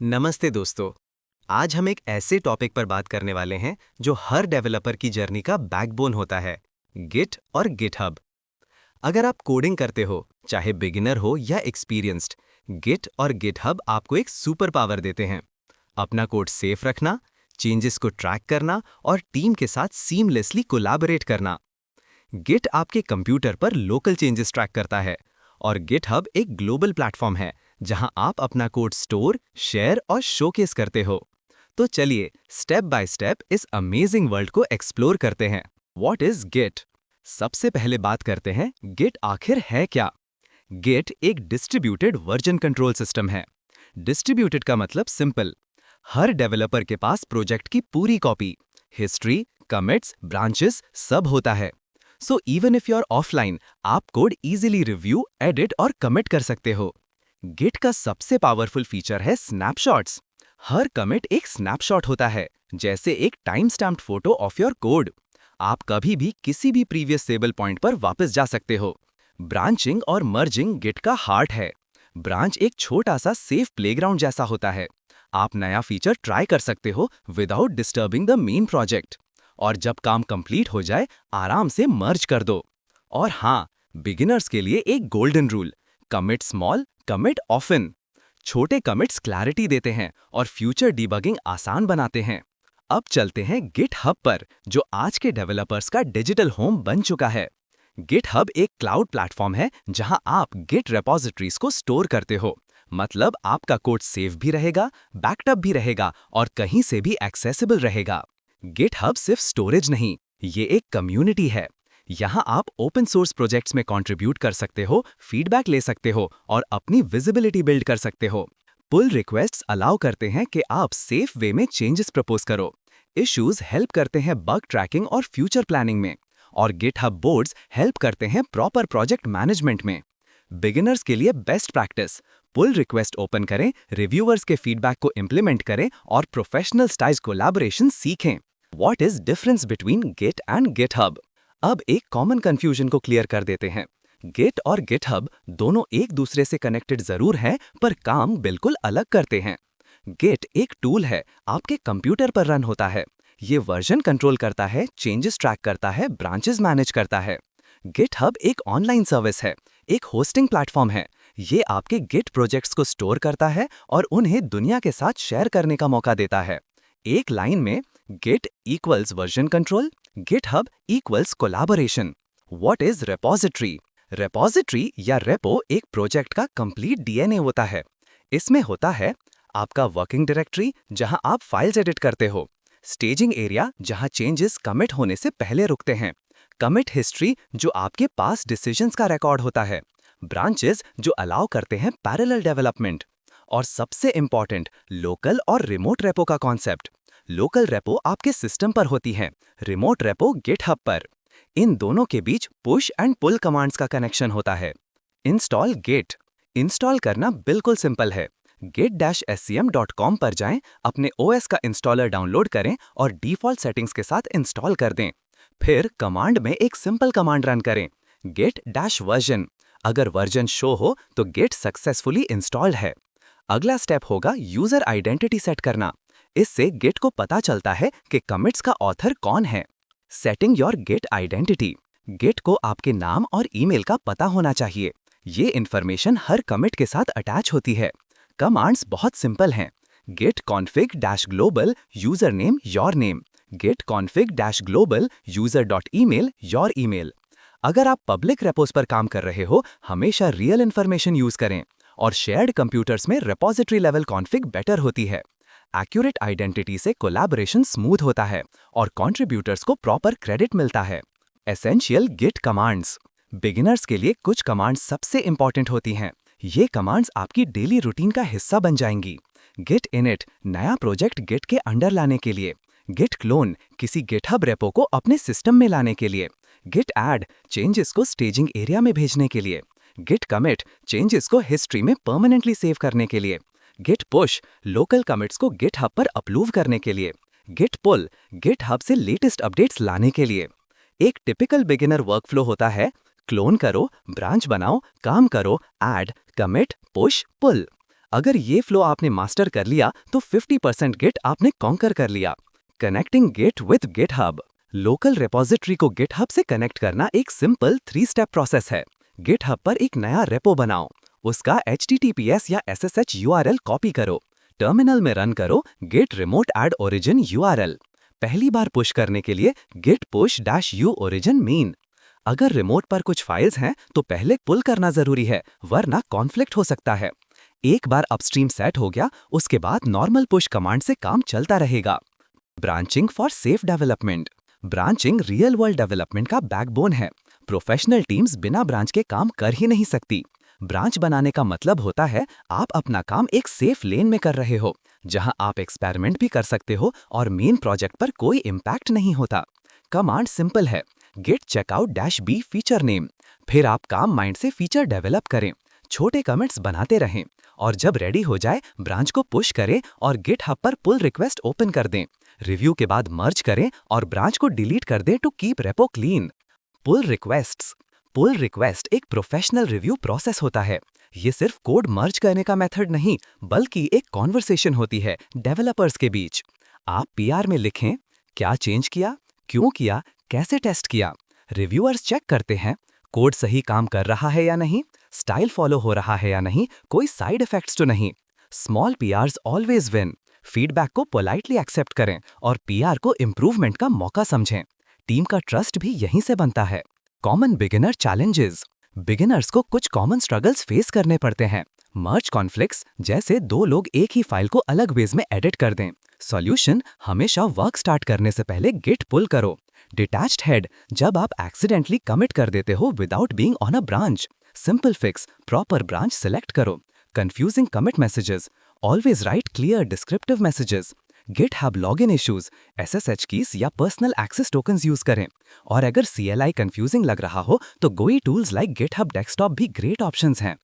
नमस्ते दोस्तों। आज हम एक ऐसे टॉपिक पर बात करने वाले हैं जो हर डेवलपर की जर्नी का बैकबोन होता है, गिट और गिटहब। अगर आप कोडिंग करते हो, चाहे बिगिनर हो या एक्सपीरियंस्ड, गिट और गिटहब आपको एक सुपर पावर देते हैं। अपना कोड सेफ रखना, चेंजेस को ट्रैक करना और टीम के साथ सीमलेसली कोलैबोरेट करना। गिट आपके कंप्यूटर पर लोकल चेंजेस ट्रैक करता है और गिटहब एक ग्लोबल प्लेटफॉर्म है जहां आप अपना कोड स्टोर, शेयर और शोकेस करते हो। तो चलिए स्टेप बाय स्टेप इस अमेजिंग वर्ल्ड को एक्सप्लोर करते हैं। What is Git? सबसे पहले बात करते हैं गिट आखिर है क्या। गिट एक डिस्ट्रीब्यूटेड वर्जन कंट्रोल सिस्टम है। डिस्ट्रीब्यूटेड का मतलब सिंपल, हर डेवलपर के पास प्रोजेक्ट की पूरी कॉपी, हिस्ट्री, कमिट्स, ब्रांचेस सब होता है। So even if you are offline, आप कोड इजीली रिव्यू, एडिट और कमिट कर सकते हो। गिट का सबसे पावरफुल फीचर है स्नैपशॉट्स। हर कमिट एक स्नैपशॉट होता है, जैसे एक time stamped photo of your code. आप कभी भी किसी भी प्रीवियस स्टेबल पॉइंट पर वापस जा सकते हो। ब्रांचिंग और मर्जिंग गिट का हार्ट है। ब्रांच एक छोटा सा सेफ प्लेग्राउंड जैसा होता है। आप नया फीचर ट्राई कर सकते हो without disturbing the main project. और जब काम कंप्लीट हो जाए, आराम से मर्ज कर दो। और हाँ, बिगिनर्स के लिए एक golden rule, commit small, commit often. छोटे कमिट्स क्लैरिटी देते हैं और फ्यूचर डिबगिंग आसान बनाते हैं। अब चलते हैं गिटहब पर, जो आज के डेवलपर्स का डिजिटल होम बन चुका है। गिटहब एक क्लाउड प्लेटफॉर्म है जहां आप गिट रेपोजिटरीज को स्टोर करते हो। मतलब आपका कोड सेफ भी रहेगा, बैकअप भी रहेगा और कहीं से भी एक्सेसिबल रहेगा। गिटहब सिर्फ स्टोरेज नहीं, ये एक कम्युनिटी है। यहाँ आप ओपन सोर्स प्रोजेक्ट्स में कंट्रीब्यूट कर सकते हो, फीडबैक ले सकते हो और अपनी विजिबिलिटी बिल्ड कर सकते हो। पुल रिक्वेस्ट्स अलाउ करते हैं कि आप सेफ वे में चेंजेस प्रपोज करो। इश्यूज हेल्प करते हैं बग ट्रैकिंग और फ्यूचर प्लानिंग में। और गिटहब बोर्ड्स हेल्प करते हैं प्रॉपर प्रोजेक्ट मैनेजमेंट में। बिगिनर्स के लिए best practice, pull request open करें, रिव्यूअर्स के फीडबैक को इम्प्लीमेंट करें और प्रोफेशनल स्टाइल कोलैबोरेशन सीखें। What is difference between Git and GitHub? अब एक कॉमन कंफ्यूजन को क्लियर कर देते हैं। गिट और गिटहब दोनों एक दूसरे से कनेक्टेड जरूर हैं, पर काम बिल्कुल अलग करते हैं। गिट एक टूल है, आपके कंप्यूटर पर रन होता है। ये वर्जन कंट्रोल करता है, चेंजेस ट्रैक करता है, ब्रांचेस मैनेज करता है। गिटहब एक ऑनलाइन सर्विस है, एक होस्टिंग प्लेटफॉर्म है। ये आपके गिट प्रोजेक्ट्स को स्टोर करता है और उन्हें दुनिया के साथ शेयर करने का मौका देता है। एक लाइन में, Git equals version control, GitHub equals collaboration. What is repository? Repository या रेपो एक प्रोजेक्ट का कंप्लीट डीएनए होता है। इसमें होता है आपका वर्किंग डायरेक्टरी, जहां आप फाइल्स एडिट करते हो, स्टेजिंग एरिया जहां चेंजेस कमिट होने से पहले रुकते हैं, कमिट हिस्ट्री जो आपके पास डिसीजंस का रिकॉर्ड होता है, ब्रांचेस जो अलाउ करते हैं पैरेलल डेवलपमेंट, और सबसे इंपॉर्टेंट लोकल और रिमोट रेपो का कॉन्सेप्ट। लोकल रेपो आपके सिस्टम पर होती है, रिमोट रेपो गिटहब पर। इन दोनों के बीच पुश एंड पुल कमांड्स का कनेक्शन होता है। Install Git. इंस्टॉल करना बिल्कुल सिंपल है। git-scm.com पर जाएं, अपने OS का इंस्टॉलर डाउनलोड करें और डिफॉल्ट सेटिंग्स के साथ इंस्टॉल कर दें। फिर कमांड में एक सिंपल कमांड रन करें, git-version। अगर वर्जन शो हो तो गिट सक्सेसफुली इंस्टॉल्ड है। अगला स्टेप होगा यूजर आइडेंटिटी सेट करना। इससे गिट को पता चलता है कि कमिट्स का ऑथर कौन है। Setting your Git identity. Git को आपके नाम और ईमेल का पता होना चाहिए। ये इन्फॉर्मेशन हर कमिट के साथ अटैच होती है। कमांड्स बहुत सिंपल हैं। git config -global username your name, git config -global user.email your email। अगर आप पब्लिक रेपोस पर काम कर रहे हो, हमेशा रियल इन्फॉर्मेशन यूज करें। और शेयर्ड कंप्यूटर्स में रेपोजिटरी लेवल कॉन्फ़िग बेटर होती है। एक्यूरेट आइडेंटिटी से कोलैबोरेशन स्मूथ होता है और कंट्रीब्यूटर्स को प्रॉपर क्रेडिट मिलता है। Essential Git commands. बिगिनर्स के लिए कुछ कमांड्स सबसे इंपॉर्टेंट होती हैं। ये कमांड्स आपकी डेली रूटीन का हिस्सा बन जाएंगी। गिट इनिट, नया प्रोजेक्ट गिट के अंडर लाने के लिए। गिट क्लोन, किसी गिटहब रेपो को अपने सिस्टम में लाने के लिए। गिट ऐड, चेंजेस को स्टेजिंग एरिया में भेजने के लिए। गिट कमिट, चेंजेस को हिस्ट्री में परमानेंटली सेव करने के लिए। गिट पुश, लोकल कमिट्स को गिटहब पर अप्रूव करने के लिए। गिट पुल, गिटहब से लेटेस्ट अपडेट्स लाने के लिए। एक टिपिकल बिगिनर वर्कफ्लो होता है, क्लोन करो, ब्रांच बनाओ, काम करो, ऐड, कमिट, पुश, पुल। अगर ये फ्लो आपने मास्टर कर लिया तो 50% गिट आपने कॉन्कर कर लिया। Connecting Git with GitHub. Local repository को गिटहब से कनेक्ट करना एक सिंपल 3 स्टेप प्रोसेस है। गिटहब पर एक नया रेपो बनाओ, उसका HTTPS या SSH URL कॉपी करो, टर्मिनल में रन करो git remote add origin URL। पहली बार पुश करने के लिए git push -u origin mean। अगर रिमोट पर कुछ फाइल्स हैं तो पहले पुल करना जरूरी है, वरना कॉन्फ्लिक्ट हो सकता है। एक बार अपस्ट्रीम सेट हो गया, उसके बाद नॉर्मल पुश कमांड से काम चलता रहेगा। Branching for safe development. Branching real world development का बैकबोन है। प्रोफेशनल टीम्स बिना ब्रांच के काम कर ही नहीं सकती। ब्रांच बनाने का मतलब होता है आप अपना काम एक सेफ लेन में कर रहे हो, जहां आप एक्सपेरिमेंट भी कर सकते हो और मेन प्रोजेक्ट पर कोई इम्पैक्ट नहीं होता। कमांड सिंपल है, git checkout -b feature name. फिर आप काम माइंड से फीचर डेवलप करें, छोटे कमेंट्स बनाते रहें, और जब रेडी हो जाए ब्रांच को पुश करें और गिटहब पर पुल रिक्वेस्ट ओपन कर दें। रिव्यू के बाद मर्ज करें और ब्रांच को डिलीट कर दें to keep repo clean. Pull requests. Pull request एक प्रोफेशनल रिव्यू प्रोसेस होता है। ये सिर्फ कोड मर्ज करने का मेथड नहीं, बल्कि एक कॉन्वर्सेशन होती है डेवलपर्स के बीच। आप PR में लिखें, क्या चेंज किया, क्यों किया, कैसे टेस्ट किया। रिव्यूअर्स चेक करते हैं कोड सही काम कर रहा है या नहीं, स्टाइल फॉलो हो रहा है या नहीं, कोई साइड इफेक्ट्स तो नहीं। Small PRs always win. Feedback को पोलाइटली एक्सेप्ट करें और PR को इम्प्रूवमेंट का मौका समझें। टीम का ट्रस्ट भी यहीं से बनता है। Common beginner challenges. बिगिनर्स को कुछ कॉमन स्ट्रगल्स फेस करने पड़ते हैं। मर्ज कॉन्फ्लिक्ट्स, जैसे दो लोग एक ही फाइल को अलग वेज में एडिट कर दें। सॉल्यूशन, हमेशा वर्क स्टार्ट करने से पहले गिट पुल करो। डिटैच्ड हेड, जब आप एक्सीडेंटली कमिट कर देते हो without being on a branch. Simple fix, proper branch select करो। Confusing commit messages, always write clear descriptive messages. GitHub login issues, SSH keys या पर्सनल एक्सेस टोकन्स यूज करें। और अगर CLI कंफ्यूजिंग लग रहा हो तो GUI tools like GitHub desktop भी ग्रेट ऑप्शंस हैं।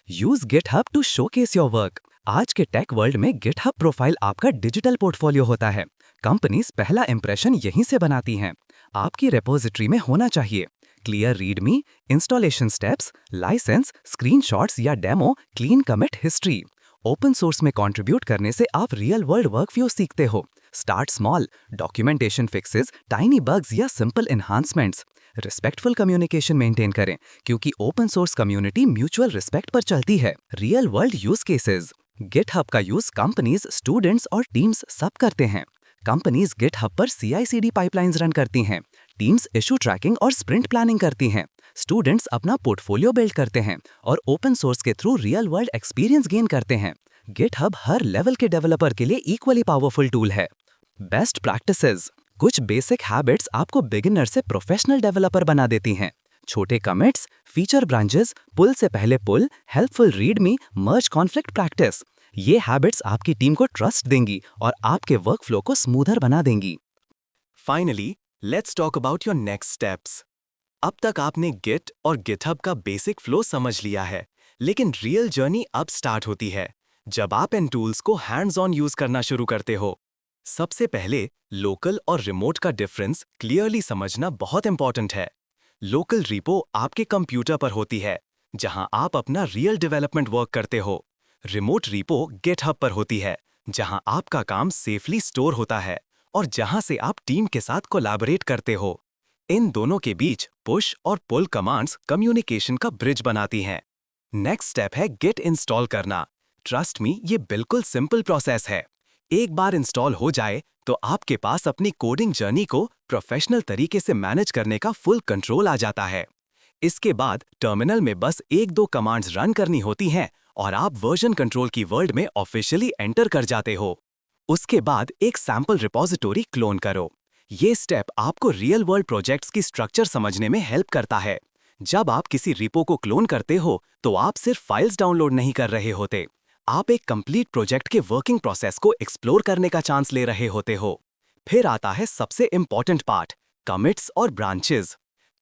Use GitHub to showcase your work. आज के टेक वर्ल्ड में गिटहब प्रोफाइल आपका डिजिटल पोर्टफोलियो होता है। कंपनीज पहला इंप्रेशन यहीं से बनाती हैं। आपकी रेपोजिटरी में होना चाहिए clear README, installation steps, license, screenshots या demo, clean commit history. Open source में कंट्रीब्यूट करने से आप रियल वर्ल्ड वर्कफ्लो सीखते हो। Start small, documentation fixes, tiny bugs या simple enhancements. Respectful communication maintain करें, क्योंकि open source community mutual respect पर चलती है। Real world use cases. GitHub का यूज कंपनीज, स्टूडेंट्स और टीम्स सब करते हैं। कंपनीज गिटहब पर CI/CD पाइपलाइंस रन करती हैं। टीम्स इशू ट्रैकिंग और स्प्रिंट प्लानिंग करती हैं। स्टूडेंट्स अपना पोर्टफोलियो बिल्ड करते हैं और ओपन सोर्स के through real world experience gain करते हैं। गिटहब हर लेवल के डेवलपर के लिए इक्वली पावरफुल टूल है। Best practices. कुछ बेसिक हैबिट्स आपको बिगिनर से प्रोफेशनल डेवलपर बना देती हैं। छोटे कमिट्स, फीचर ब्रांचेस, पुल से पहले पुल, हेल्पफुल रीडमी, मर्ज कॉन्फ्लिक्ट प्रैक्टिस। ये हैबिट्स आपकी टीम को ट्रस्ट देंगी और आपके वर्कफ्लो को स्मूथर बना देंगी। Finally, let's talk about your next steps. अब तक आपने गिट और गिटहब का बेसिक फ्लो समझ लिया है, लेकिन रियल जर्नी अब स्टार्ट होती है जब आप इन टूल्स को हैंड्स ऑन यूज करना शुरू करते हो। सबसे पहले लोकल और रिमोट का डिफरेंस क्लियरली समझना बहुत इंपॉर्टेंट है। लोकल रिपो आपके कंप्यूटर पर होती है, जहां आप अपना रियल डेवलपमेंट वर्क करते हो। रिमोट रिपो गिटहब पर होती है, जहां आपका काम सेफली स्टोर होता है और जहां से आप टीम के साथ कोलैबोरेट करते हो। इन दोनों के बीच पुश और पुल कमांड्स कम्युनिकेशन का ब्रिज बनाती हैं। नेक्स्ट स्टेप है गिट इंस्टॉल करना। ट्रस्ट मी, ये बिल्कुल सिंपल प्रोसेस है। एक बार इंस्टॉल हो जाए तो आपके पास अपनी कोडिंग जर्नी को प्रोफेशनल तरीके से मैनेज करने का फुल कंट्रोल आ जाता है। इसके बाद टर्मिनल में बस 1-2 कमांड्स रन करनी होती हैं और आप वर्जन कंट्रोल की वर्ल्ड में ऑफिशियली एंटर कर जाते हो। उसके बाद एक सैंपल रिपोजिटरी क्लोन करो। ये स्टेप आपको रियल वर्ल्ड प्रोजेक्ट्स की स्ट्रक्चर समझने में हेल्प करता है। जब आप किसी रिपो को क्लोन करते हो तो आप सिर्फ फाइल्स डाउनलोड नहीं कर रहे होते, आप एक कंप्लीट प्रोजेक्ट के वर्किंग प्रोसेस को एक्सप्लोर करने का चांस ले रहे होते हो। फिर आता है सबसे इंपॉर्टेंट पार्ट, कमिट्स और ब्रांचेस।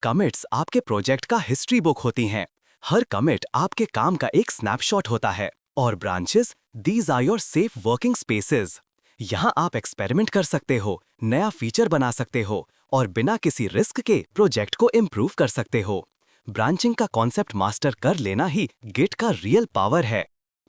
कमिट्स आपके प्रोजेक्ट का हिस्ट्री बुक होती हैं। हर कमिट आपके काम का एक स्नैपशॉट होता है। और branches, these are your safe working spaces. यहाँ आप एक्सपेरिमेंट कर सकते हो, नया फीचर बना सकते हो और बिना किसी रिस्क के प्रोजेक्ट को इम्प्रूव कर सकते हो। ब्रांचिंग का कॉन्सेप्ट मास्टर कर लेना ही गिट का रियल पावर है।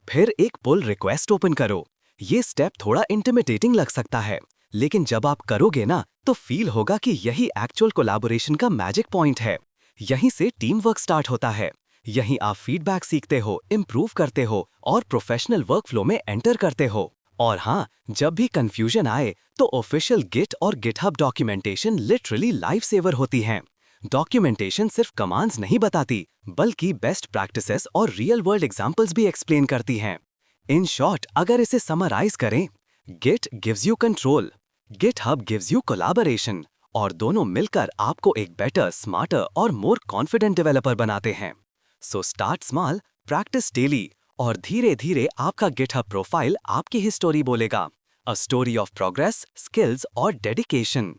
फिर एक पुल रिक्वेस्ट ओपन करो। ये स्टेप थोड़ा इंटिमिडेटिंग लग सकता है, लेकिन जब आप करोगे ना तो फील होगा कि यही एक्चुअल कोलैबोरेशन का मैजिक पॉइंट है। यहीं से टीम वर्क स्टार्ट होता है। यहीं आप फीडबैक सीखते हो, इम्प्रूव करते हो और प्रोफेशनल वर्कफ्लो में एंटर करते हो। और हाँ, जब भी कंफ्यूजन आए तो ऑफिशियल गिट और GitHub documentation literally life saver होती हैं। डॉक्यूमेंटेशन सिर्फ कमांड्स नहीं बताती, बल्कि बेस्ट प्रैक्टिसेस और रियल वर्ल्ड एग्जांपल्स भी एक्सप्लेन करती हैं। इन शॉर्ट, अगर इसे समराइज करें, Git gives you control, GitHub gives you collaboration, और दोनों मिलकर आपको एक बेटर, स्मार्टर और मोर कॉन्फिडेंट डेवलपर बनाते हैं। So start small, practice daily, और धीरे धीरे आपका गिटहब प्रोफाइल आपकी हिस्टोरी बोलेगा। A story of progress, skills और डेडिकेशन।